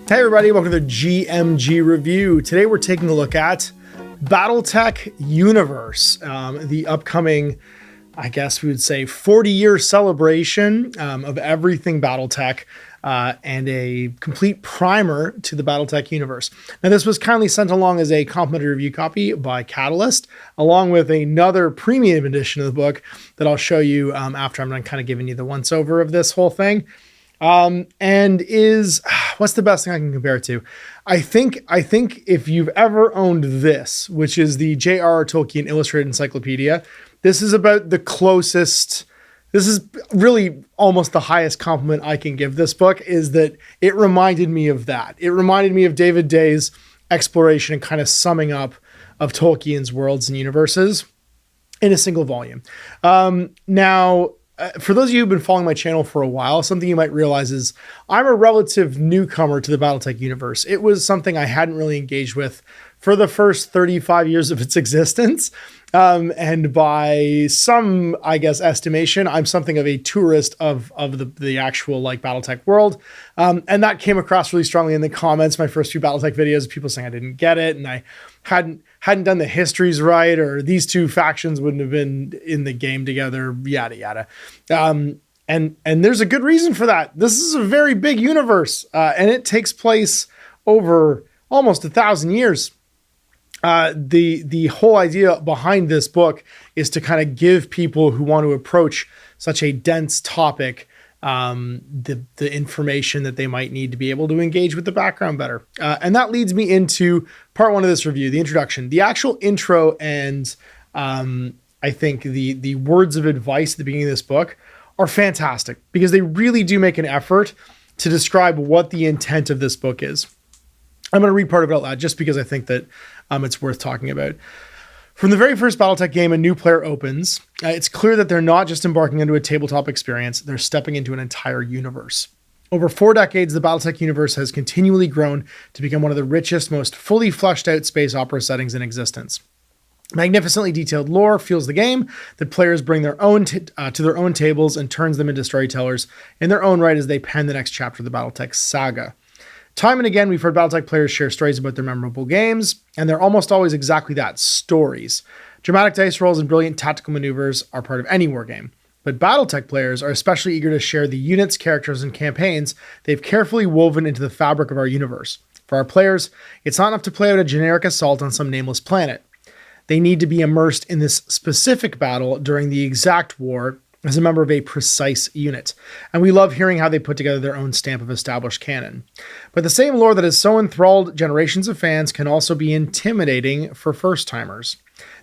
Hey everybody, welcome to the GMG review. Today we're taking a look at Battletech Universe, the upcoming, I guess we would say, 40-year celebration of everything Battletech, and a complete primer to the Battletech universe. Now, this was kindly sent along as a complimentary review copy by Catalyst, along with another premium edition of the book that I'll show you after I'm done kind of giving you the once-over of this whole thing. What's the best thing I can compare it to? I think if you've ever owned this, which is the J.R.R. Tolkien Illustrated Encyclopedia, this is about the closest. This is really almost the highest compliment I can give this book, is that it reminded me of that. It reminded me of David Day's exploration and kind of summing up of Tolkien's worlds and universes in a single volume. For those of you who've been following my channel for a while, something you might realize is I'm a relative newcomer to the Battletech universe. It was something I hadn't really engaged with for the first 35 years of its existence. And by some, I guess, estimation, I'm something of a tourist of the actual like Battletech world. And that came across really strongly in the comments, my first few Battletech videos, people saying I didn't get it and I hadn't done the histories right, or these two factions wouldn't have been in the game together, yada, yada. And there's a good reason for that. This is a very big universe, and it takes place over almost 1,000 years. The whole idea behind this book is to kind of give people who want to approach such a dense topic the information that they might need to be able to engage with the background better. And that leads me into part one of this review, the introduction. The actual intro and I think the words of advice at the beginning of this book are fantastic because they really do make an effort to describe what the intent of this book is. I'm going to read part of it out loud just because I think that it's worth talking about. From the very first Battletech game a new player opens, it's clear that they're not just embarking into a tabletop experience, they're stepping into an entire universe. Over 4 decades, the Battletech universe has continually grown to become one of the richest, most fully fleshed out space opera settings in existence. Magnificently detailed lore fuels the game that players bring their own to their own tables and turns them into storytellers in their own right as they pen the next chapter of the Battletech saga. Time and again, we've heard Battletech players share stories about their memorable games, and they're almost always exactly that, stories. Dramatic dice rolls and brilliant tactical maneuvers are part of any wargame, but Battletech players are especially eager to share the units, characters, and campaigns they've carefully woven into the fabric of our universe. For our players, it's not enough to play out a generic assault on some nameless planet. They need to be immersed in this specific battle during the exact war as a member of a precise unit. And we love hearing how they put together their own stamp of established canon. But the same lore that has so enthralled generations of fans can also be intimidating for first-timers.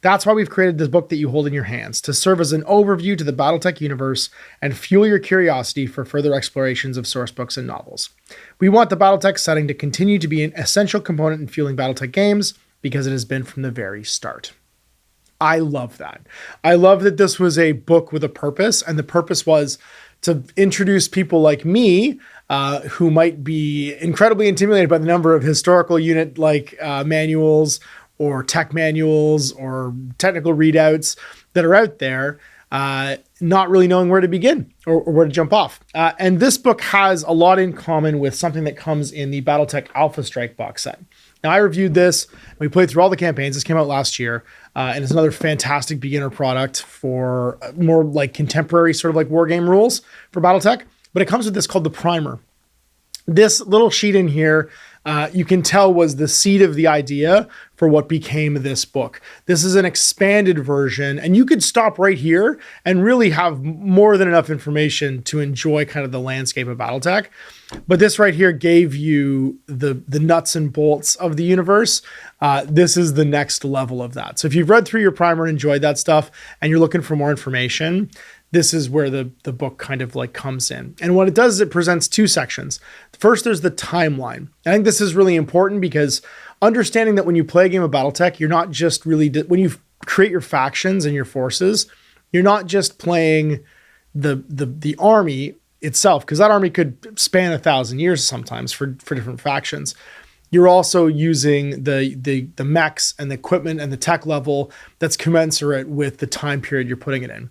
That's why we've created this book that you hold in your hands, to serve as an overview to the Battletech universe and fuel your curiosity for further explorations of source books and novels. We want the Battletech setting to continue to be an essential component in fueling Battletech games because it has been from the very start. I love that. I love that this was a book with a purpose, and the purpose was to introduce people like me, who might be incredibly intimidated by the number of historical unit manuals or tech manuals or technical readouts that are out there, not really knowing where to begin or where to jump off. And this book has a lot in common with something that comes in the Battletech Alpha Strike box set. Now, I reviewed this. We played through all the campaigns. This came out last year, and it's another fantastic beginner product for more like contemporary sort of like war game rules for Battletech. But it comes with this called the Primer. This little sheet in here, you can tell was the seed of the idea for what became this book. This is an expanded version, and you could stop right here and really have more than enough information to enjoy kind of the landscape of Battletech. But this right here gave you the nuts and bolts of the universe. This is the next level of that. So if you've read through your primer and enjoyed that stuff and you're looking for more information, this is where the book kind of like comes in. And what it does is it presents 2 sections. First, there's the timeline. I think this is really important because understanding that when you play a game of Battletech, you're not just really, when you create your factions and your forces, you're not just playing the army itself, because that army could span 1,000 years sometimes for different factions. You're also using the mechs and the equipment and the tech level that's commensurate with the time period you're putting it in.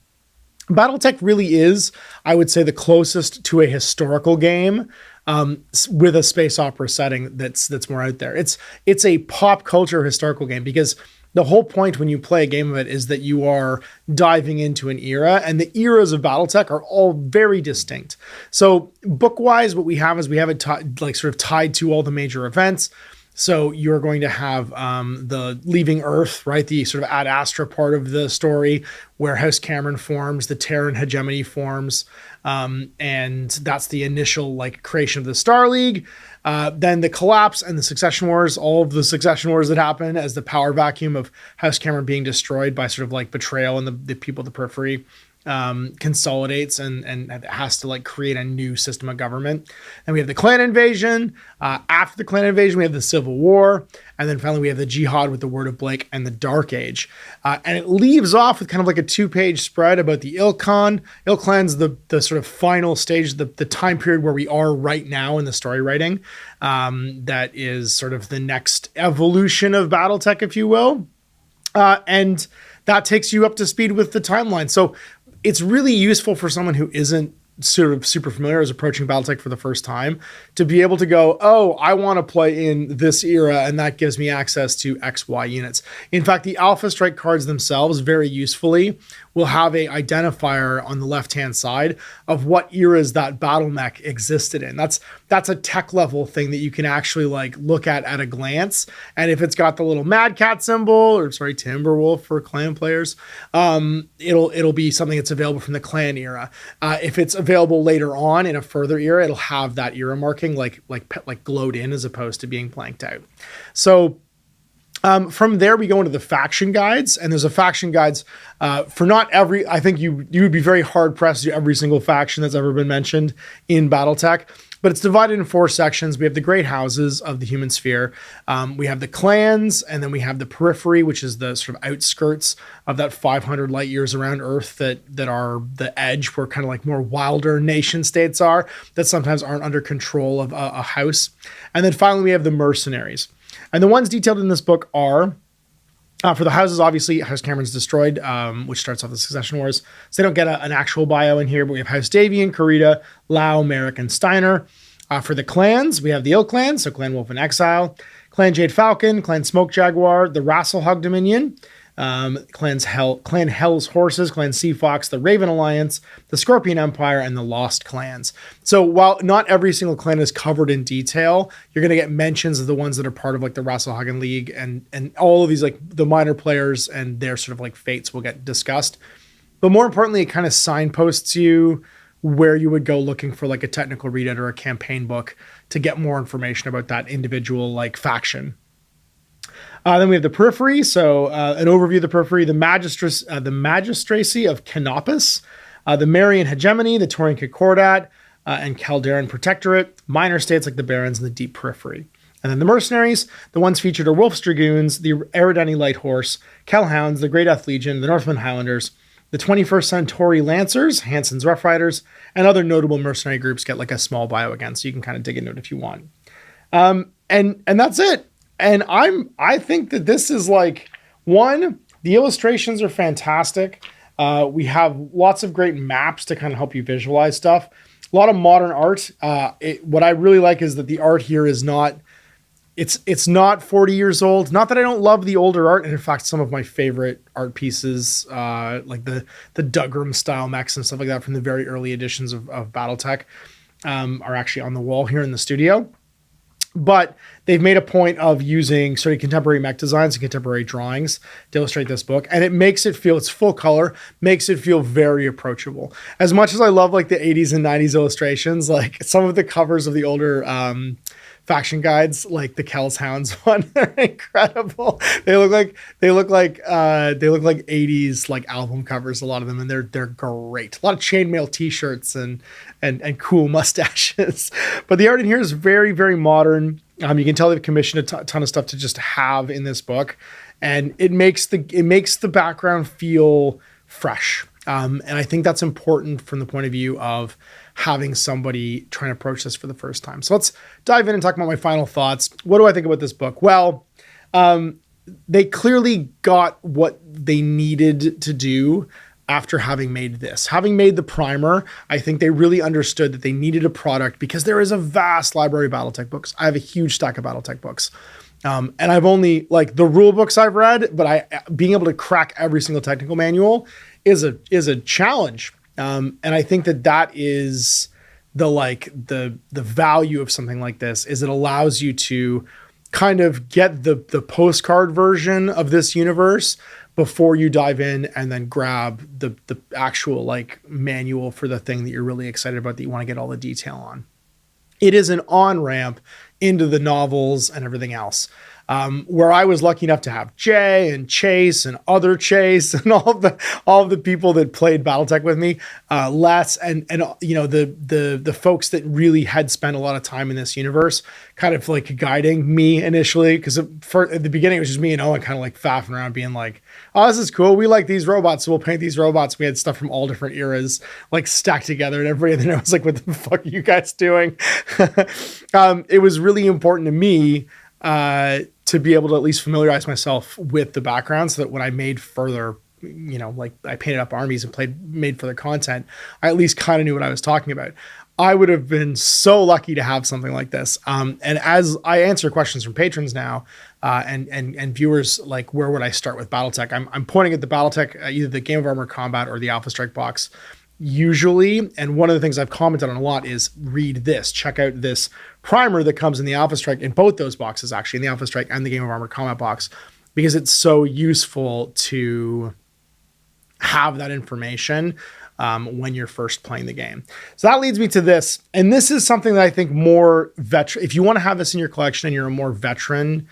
Battletech really is, I would say, the closest to a historical game with a space opera setting that's more out there. It's a pop culture historical game because the whole point when you play a game of it is that you are diving into an era, and the eras of Battletech are all very distinct. So book-wise, what we have is we have it sort of tied to all the major events. So you're going to have the leaving Earth, right? The sort of Ad Astra part of the story where House Cameron forms, the Terran hegemony forms. And that's the initial like creation of the Star League. Then the collapse and the succession wars, all of the succession wars that happen as the power vacuum of House Cameron being destroyed by sort of like betrayal and the people of the periphery consolidates and has to like create a new system of government. And we have the clan invasion. After the clan invasion, we have the Civil War. And then finally, we have the Jihad with the Word of Blake and the Dark Age. And it leaves off with kind of like a 2-page spread about the Ilkhan. Ilkhan's the sort of final stage, the time period where we are right now in the story writing. That is sort of the next evolution of Battletech, if you will. And that takes you up to speed with the timeline. So it's really useful for someone who isn't sort of super familiar as approaching Battletech for the first time to be able to go, oh, I want to play in this era, and that gives me access to XY units. In fact, the Alpha Strike cards themselves very usefully will have a identifier on the left-hand side of what eras that battle mech existed in. That's a tech level thing that you can actually like look at a glance. And if it's got the little Mad Cat symbol, or sorry, Timberwolf for clan players, it'll be something that's available from the clan era. If it's available later on in a further era, it'll have that era marking like glowed in as opposed to being blanked out. So from there, we go into the faction guides, and there's a faction guides for not every, I think you would be very hard pressed to do every single faction that's ever been mentioned in Battletech, but it's divided in 4 sections. We have the great houses of the human sphere. We have the clans, and then we have the periphery, which is the sort of outskirts of that 500 light years around Earth that are the edge where kind of like more wilder nation states are that sometimes aren't under control of a house. And then finally, we have the mercenaries. And the ones detailed in this book are, for the houses, obviously, House Cameron's destroyed, which starts off the Succession Wars. So they don't get an actual bio in here, but we have House Davian, Karita, Lau, Merrick, and Steiner. For the clans, we have the Ilk clan, so Clan Wolf in Exile, Clan Jade Falcon, Clan Smoke Jaguar, the Rasselhug Dominion, Clan Hell's Horses, Clan Sea Fox, the Raven Alliance, the Scorpion Empire, and the Lost Clans. So while not every single clan is covered in detail, you're going to get mentions of the ones that are part of like the Rasselhagen League, and all of these like the minor players and their sort of like fates will get discussed. But more importantly, it kind of signposts you where you would go looking for like a technical readout or a campaign book to get more information about that individual like faction. Then we have the periphery. So an overview of the periphery, the magistracy of Canopus, the Marian hegemony, the Taurian Concordat, and Calderan protectorate, minor states like the Barons and the deep periphery. And then the mercenaries, the ones featured are Wolf's Dragoons, the Eridani Light Horse, Kellhounds, the Great Death Legion, the Northman Highlanders, the 21st Centauri Lancers, Hanson's Rough Riders, and other notable mercenary groups get like a small bio again, so you can kind of dig into it if you want. And that's it. And I think that this is like, one, the illustrations are fantastic. We have lots of great maps to kind of help you visualize stuff. A lot of modern art. What I really like is that the art here is not, it's not 40 years old. Not that I don't love the older art. And in fact, some of my favorite art pieces, like the Dugram style mechs and stuff like that from the very early editions of Battletech, are actually on the wall here in the studio. But they've made a point of using sort of contemporary mech designs and contemporary drawings to illustrate this book. And it makes it feel, it's full color, makes it feel very approachable. As much as I love like the 80s and 90s illustrations, like some of the covers of the older faction guides, like the Kells Hounds one, they're incredible. They look like 80s like album covers, a lot of them, and they're great. A lot of chainmail t-shirts and cool mustaches. But the art in here is very, very modern. You can tell they've commissioned a ton of stuff to just have in this book, and it makes the background feel fresh. And I think that's important from the point of view of having somebody trying to approach this for the first time. So let's dive in and talk about my final thoughts. What do I think about this book? Well, they clearly got what they needed to do after having made this. Having made the primer, I think they really understood that they needed a product because there is a vast library of Battletech books. I have a huge stack of Battletech books. And I've only, like, the rule books I've read, but being able to crack every single technical manual is a challenge. And I think that is the value of something like this, is it allows you to kind of get the postcard version of this universe before you dive in and then grab the actual like manual for the thing that you're really excited about, that you want to get all the detail on. It is an on-ramp into the novels and everything else. Where I was lucky enough to have Jay and Chase and other Chase and all of the people that played Battletech with me, Les and you know, the folks that really had spent a lot of time in this universe, kind of like guiding me initially, because at the beginning it was just me and Owen kind of like faffing around, being like, "Oh, this is cool. We like these robots, so we'll paint these robots." We had stuff from all different eras like stacked together, and everybody. And then I was like, "What the fuck are you guys doing?" It was really important to me to be able to at least familiarize myself with the background, so that when I made further, you know, like I painted up armies and made further content, I at least kind of knew what I was talking about. I would have been so lucky to have something like this. And as I answer questions from patrons now, and viewers, like, where would I start with Battletech? I'm pointing at the Battletech, either the Game of Armor Combat or the Alpha Strike box usually. And one of the things I've commented on a lot is read this, check out this primer that comes in the Alpha Strike, in both those boxes, actually, in the Alpha Strike and the Game of Armor Combat box, because it's so useful to have that information when you're first playing the game. So that leads me to this. And this is something that I think more veteran, if you want to have this in your collection and you're a more veteran,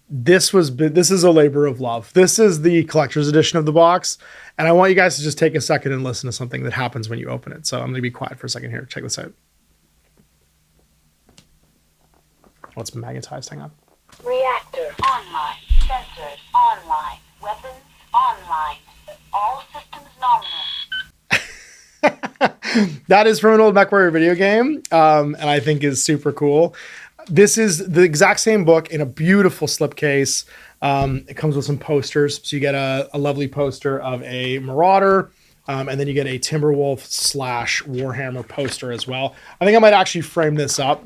this is a labor of love. This is the collector's edition of the box. And I want you guys to just take a second and listen to something that happens when you open it. So I'm going to be quiet for a second here. Check this out. Oh, it's magnetized. Hang on. Reactor online. Sensors online. Weapons online. All systems nominal. That is from an old Mechwarrior video game, and I think is super cool. This is the exact same book in a beautiful slipcase. It comes with some posters. So you get a lovely poster of a Marauder, and then you get a Timberwolf / Warhammer poster as well. I think I might actually frame this up.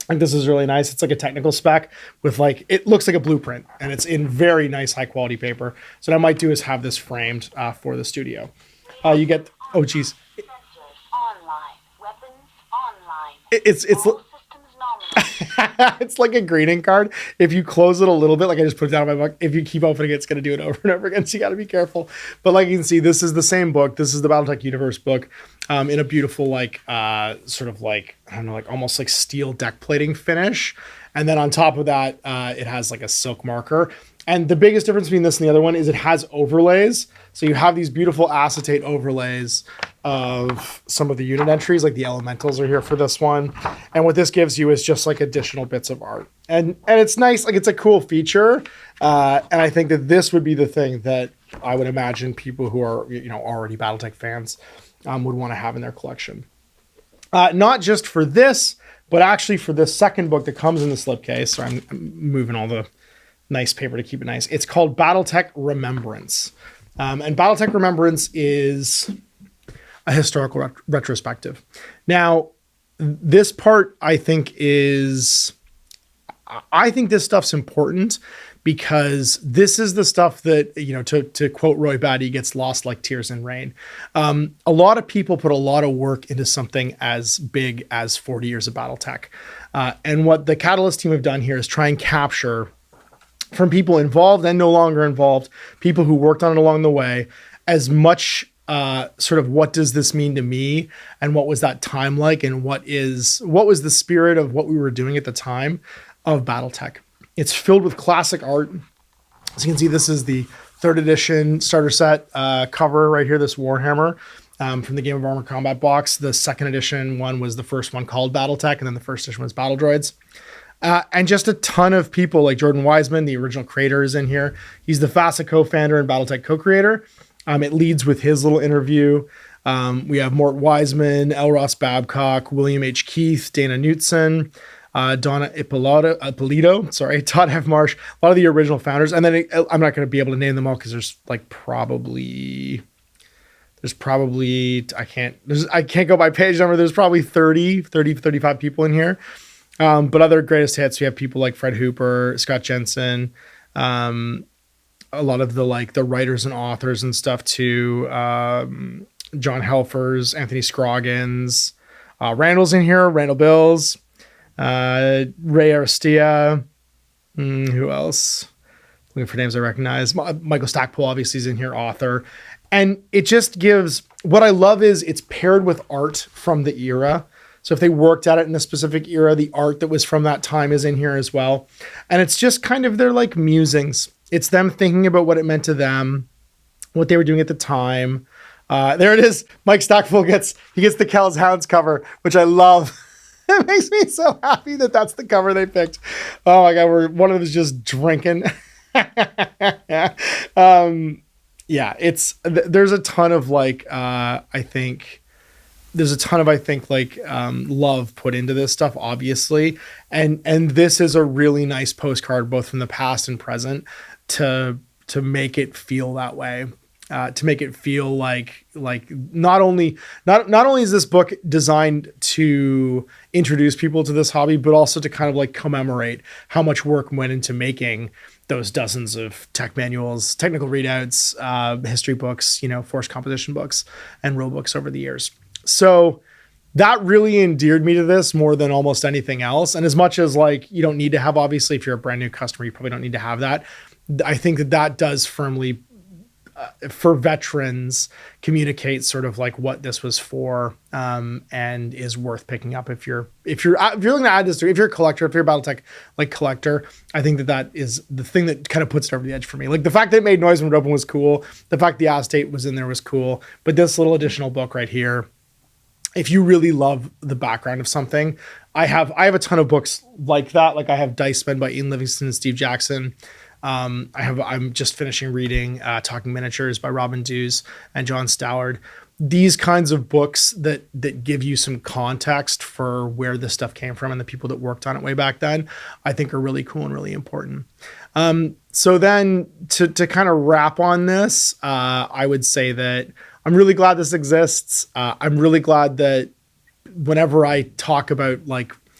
I think this is really nice. It's like a technical spec with, like, it looks like a blueprint, and it's in very nice high quality paper. So what I might do is have this framed for the studio. You get, oh geez. Online. Weapons online. It's All systems nominal. it's like a greeting card. If you close it a little bit, like I just put it down in my book, if you keep opening it, it's going to do it over and over again. So you got to be careful. But like you can see, this is the same book. This is the Battletech Universe book, in a beautiful, like, sort of like, I don't know, like almost like steel deck plating finish. And then on top of that, it has like a silk marker. And the biggest difference between this and the other one is it has overlays. So you have these beautiful acetate overlays of some of the unit entries, like the elementals are here for this one. And what this gives you is just like additional bits of art. And it's nice, like, it's a cool feature. And I think that this would be the thing that I would imagine people who are, you know, already Battletech fans would want to have in their collection. Not just for this, but actually for the second book that comes in the slipcase. So I'm moving all the nice paper to keep it nice. It's called Battletech Remembrance. And Battletech Remembrance is a historical retrospective. Now, this part, I think this stuff's important, because this is the stuff that, you know, to quote Roy Batty, gets lost like tears in rain. A lot of people put a lot of work into something as big as 40 years of Battletech. And what the Catalyst team have done here is try and capture, from people involved and no longer involved, people who worked on it along the way, as much sort of what does this mean to me, and what was that time like, and what was the spirit of what we were doing at the time of Battletech. It's filled with classic art. As you can see, this is the 3rd edition starter set cover right here, this Warhammer from the Game of Armor Combat box. The 2nd edition one was the first one called Battletech, and then the 1st edition was Battle Droids. And just a ton of people, like Jordan Wiseman, the original creator, is in here. He's the FASA co-founder and Battletech co-creator. It leads with his little interview. We have Mort Wiseman, L. Ross Babcock, William H. Keith, Dana Knutson, Donna Ippolito, Todd F. Marsh, a lot of the original founders. And then I'm not going to be able to name them all, because there's like probably There's probably, I can't go by page number. There's probably 35 people in here. But other greatest hits, we have people like Fred Hooper, Scott Jensen, a lot of the writers and authors and stuff too. John Helfers, Anthony Scroggins, Randall's in here, Randall Bills, Ray Aristia. Who else? Looking for names I recognize. Michael Stackpole obviously is in here, author. And it just gives, what I love is it's paired with art from the era. So if they worked at it in a specific era, the art that was from that time is in here as well. And it's just kind of their musings. It's them thinking about what it meant to them, what they were doing at the time. There it is. Mike Stackpole gets the Kells Hounds cover, which I love. It makes me so happy that that's the cover they picked. Oh my God, one of them is just drinking. Yeah, there's a ton of love put into this stuff, obviously. And this is a really nice postcard, both from the past and present, to make it feel that way. To make it feel like not only is this book designed to introduce people to this hobby, but also to kind of commemorate how much work went into making those dozens of tech manuals, technical readouts, history books, forced composition books, and rule books over the years. So that really endeared me to this more than almost anything else. And as much as you don't need to have, obviously, if you're a brand new customer, you probably don't need to have that. I think that does firmly, for veterans, communicate sort of what this was for, and is worth picking up if you're looking to add this to, if you're a collector, if you're a Battletech collector. I think that is the thing that kind of puts it over the edge for me. The fact that it made noise when it opened was cool. The fact the acetate was in there was cool. But this little additional book right here, if you really love the background of something, I have a ton of books like that. I have Dice Men by Ian Livingston and Steve Jackson. I'm just finishing reading Talking Miniatures by Robin Dews and John Stallard. These kinds of books that give you some context for where this stuff came from and the people that worked on it way back then, I think are really cool and really important. So then to kind of wrap on this, I would say that I'm really glad this exists. I'm really glad that whenever I talk about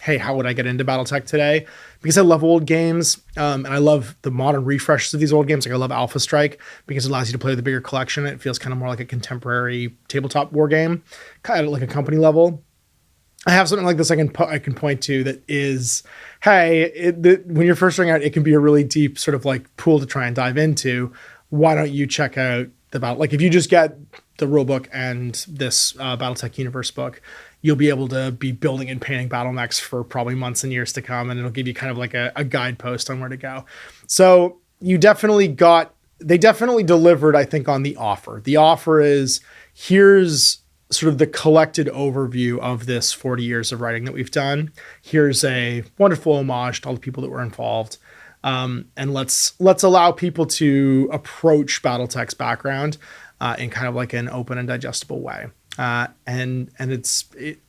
hey, how would I get into Battletech today? Because I love old games, and I love the modern refreshes of these old games. I love Alpha Strike because it allows you to play with a bigger collection. It feels kind of more like a contemporary tabletop war game, kind of like a company level. I have something like this I can point to that is, hey, when you're first starting out, it can be a really deep sort of pool to try and dive into. Why don't you check out the Battle? If you just get the rule book and this Battletech Universe book, you'll be able to be building and painting battle mechs for probably months and years to come. And it'll give you kind of a guidepost on where to go. So they definitely delivered, I think, on the offer. The offer is, here's sort of the collected overview of this 40 years of writing that we've done. Here's a wonderful homage to all the people that were involved. And let's allow people to approach Battletech's background in kind of an open and digestible way. And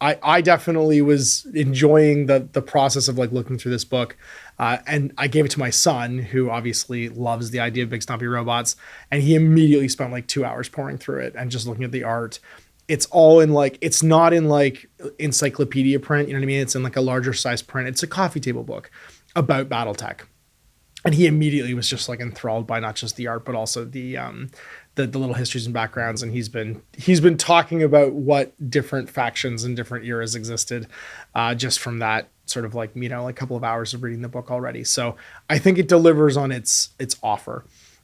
I definitely was enjoying the process of looking through this book. And I gave it to my son, who obviously loves the idea of big stompy robots. And he immediately spent 2 hours pouring through it and just looking at the art. It's all in it's not in encyclopedia print. You know what I mean? It's in a larger size print. It's a coffee table book about Battletech. And he immediately was just enthralled by not just the art, but also the little histories and backgrounds. And he's been talking about what different factions and different eras existed, just from that sort of a couple of hours of reading the book already. So I think it delivers on its offer.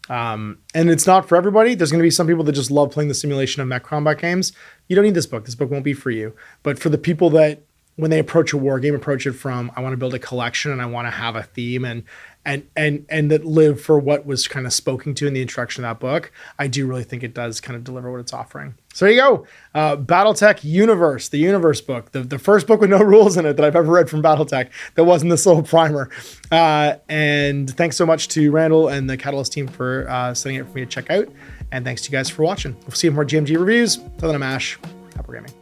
And it's not for everybody. There's going to be some people that just love playing the simulation of mech combat games. You don't need this book. This book won't be for you. But for the people that, when they approach a war game, approach it from, I want to build a collection and I want to have a theme and that live for what was kind of spoken to in the introduction of that book, I do really think it does kind of deliver what it's offering. So there you go. Battletech Universe, the Universe book, the first book with no rules in it that I've ever read from Battletech that wasn't this little primer. And thanks so much to Randall and the Catalyst team for sending it for me to check out. And thanks to you guys for watching. We'll see you in more GMG reviews. Till then, I'm Ash. Happy gaming.